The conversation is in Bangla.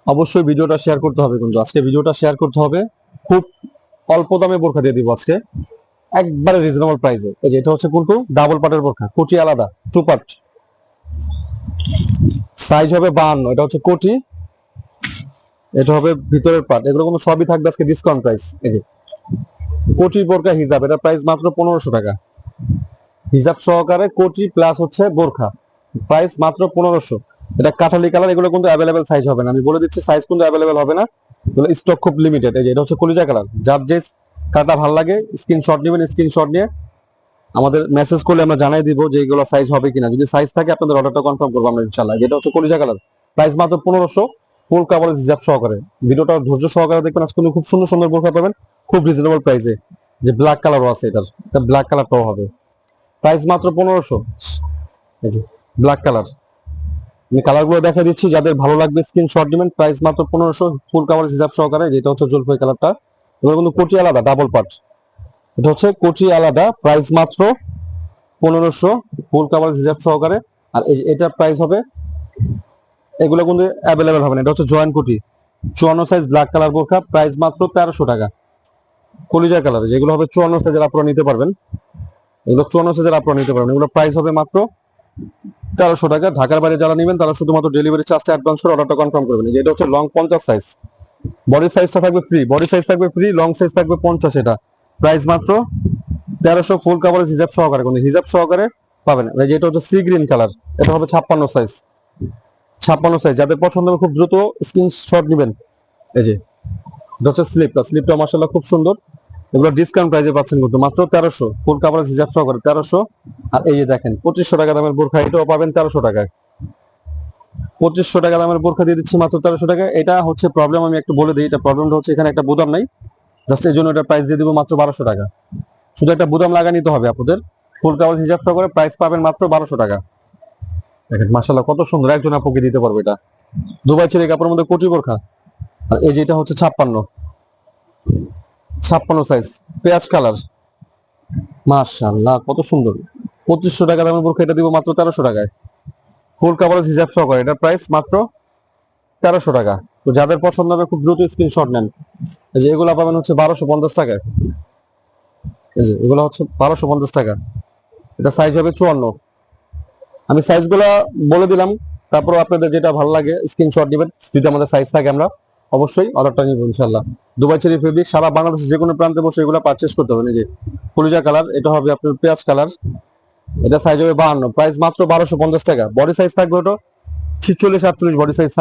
অবশ্যই ভিডিওটা শেয়ার করতে হবে, কিন্তু আজকে ভিডিওটা শেয়ার করতে হবে। খুব অল্প দামে বোরখা দিয়ে দিব আজকে, একবারে রিজনেবল প্রাইসে। এই যে এটা হচ্ছে কিন্তু ডাবল পাটের বোরখা, কোটি আলাদা, টু পাট, সাইজ হবে 52। এটা হচ্ছে কোটি, এটা হবে ভিতরের পাট। এগুলো কোনো সবই থাকবে আজকে ডিসকাউন্ট প্রাইস। এই যে কোটি বোরখা হিজাব, এটা প্রাইস মাত্র 1500 টাকা। হিজাব সহকারে কোটি প্লাস হচ্ছে বোরখা, প্রাইস মাত্র 1500। এটা কাঠালি কালার, এগুলো কিন্তু অ্যাভেলেবেল সাইজ হবে না, আমি বলে দিচ্ছি, সাইজ কিন্তু অ্যাভেলেবেল হবে না, এগুলো স্টক খুব লিমিটেড। এই যে এটা হচ্ছে কলিজা কালার, যার যে কালারটা ভালো লাগে স্ক্রিনশট নেবেন, স্ক্রিনশট নিয়ে আমাদের মেসেজ করলে আমরা জানাই দিব যে এগুলো সাইজ হবে কিনা। যদি সাইজ থাকে আপনাদের অর্ডারটা কনফার্ম করবো আমরা ইনশাআল্লাহ। যেটা হচ্ছে কলিজা কালার, প্রাইস মাত্র 1500, ফুল কাভারেজ হিজাব সহকারে। ভিডিওটা ধৈর্য সহকারে দেখবেন, আজকে খুব সুন্দর সুন্দর বোরখা পাবেন খুব রিজনেবল প্রাইসে। যে ব্ল্যাক কালারও আছে, এটার এটা ব্ল্যাক কালারটাও হবে, প্রাইস মাত্র 1500। এই যে ব্ল্যাক কালার, আমি কালার গুলো দেখা দিচ্ছি, যাদের ভালো লাগবে স্ক্রিনশট দিবেন। প্রাইস মাত্র 1500, ফুল কাভারেজ হিসাব সহকারে। যেটা হচ্ছে জলপাই কালারটা, এগুলো কিন্তু কোটি আলাদা, ডাবল পার্ট। এটা হচ্ছে কোটি আলাদা, প্রাইস মাত্র 1500, ফুল কাভারেজ হিসাব সহকারে। আর এটা প্রাইস হবে, এগুলো কিন্তু অ্যাভেলেবেল হবে না। এটা হচ্ছে জয়েন্ট কোটি 54 সাইজ ব্ল্যাক কালার বোরখা, প্রাইস মাত্র 1300 টাকা। কলিজা কালার, যেগুলো হবে 54 সাইজের আপনারা নিতে পারবেন, এগুলো 54 সাইজের আপনারা নিতে পারবেন। এগুলো প্রাইস হবে মাত্র 1300 টাকা। ঢাকার বাইরে যারা নেবেন তারা শুধুমাত্র ডেলিভারি চার্জটা অ্যাডভান্স করে অর্ডারটা কনফার্ম করবেন। যেটা হচ্ছে লং 50 সাইজ, বডি সাইজটা থাকবে ফ্রি, বডি সাইজ থাকবে ফ্রি, লং সাইজ থাকবে 50। এটা প্রাইস মাত্র 1300, ফুল কাভারেজ হিজাব সহকারে, কিন্তু হিজাব সহকারে পাবেন। যেটা হচ্ছে সি গ্রিন কালার, এটা হবে 56 সাইজ, 56 সাইজ। যাদের পছন্দ হবে খুব দ্রুত স্ক্রিনশট নেবেন। এই যে এটা হচ্ছে স্লিপটা, স্লিপটা মাশাআল্লাহ খুব সুন্দর। এগুলো ডিসকাউন্ট প্রাইসে পাচ্ছেন কিন্তু মাত্র 1300, ফুল কাভারেজ হিজাব সহকারে 1300। আর এই যে দেখেন 2500 টাকা দামের বোরখা, এটাও পাবেন 1300 টাকায়। 2500 টাকা দামের বোরখা দিয়ে দিচ্ছি মাত্র 1300 টাকা। এটা হচ্ছে প্রবলেম, আমি একটু বলে দিই। এটা প্রবলেমটা হচ্ছে এখানে একটা বুদাম নাই, জাস্ট এই জন্য এটা প্রাইস দিয়ে দিব মাত্র 1200 টাকা। শুধু একটা বুদাম লাগা নিতে হবে আপনাদের, ফুল কাভারেজ হিসাব করে প্রাইস পাবেন মাত্র 1200 টাকা। দেখেন মাশাআল্লাহ কত সুন্দর, একজন আপুকে দিতে পারবে এটা। দুবাই ছেলে কাপড়ের মধ্যে কোটি বোরখা। আর এই যে এটা হচ্ছে 56 সাইজ পেঁয়াজ কালার, মাশাআল্লাহ কত সুন্দর। 2500 টাকা দামের বোরখা, এটা দিব মাত্র 1300 টাকায়, ফুল কাভারেজ হিসাব সহকারে। এটা প্রাইস মাত্র 1300 টাকা। তো যাদের পছন্দ হবে খুব দ্রুত স্ক্রিনশট নেন। এই যে এগুলো পাবেন হচ্ছে 1250 টাকায়। এই যে এগুলো হচ্ছে 1250 টাকা। এটা সাইজ হবে 54। আমি সাইজগুলো বলে দিলাম, তারপর আপনাদের যেটা ভালো লাগে স্ক্রিনশট দিবেন। যদি আমাদের সাইজ থাকে আমরা অবশ্যই অর্ডারটা নিব ইনশাআল্লাহ। দুবাই চেরি ফেব্রিক, সারা বাংলাদেশে যে কোনো প্রান্তে বসে এগুলো পারচেজ করতে হবে। এই যে কলিজা কালার, এটা হবে আপনার পেঁয়াজ কালার, এটা সাইজ হবে 52, প্রাইস মাত্র 1250 টাকা। বডি সাইজ থাকবে ওটা 46 48 বডি সাইজ।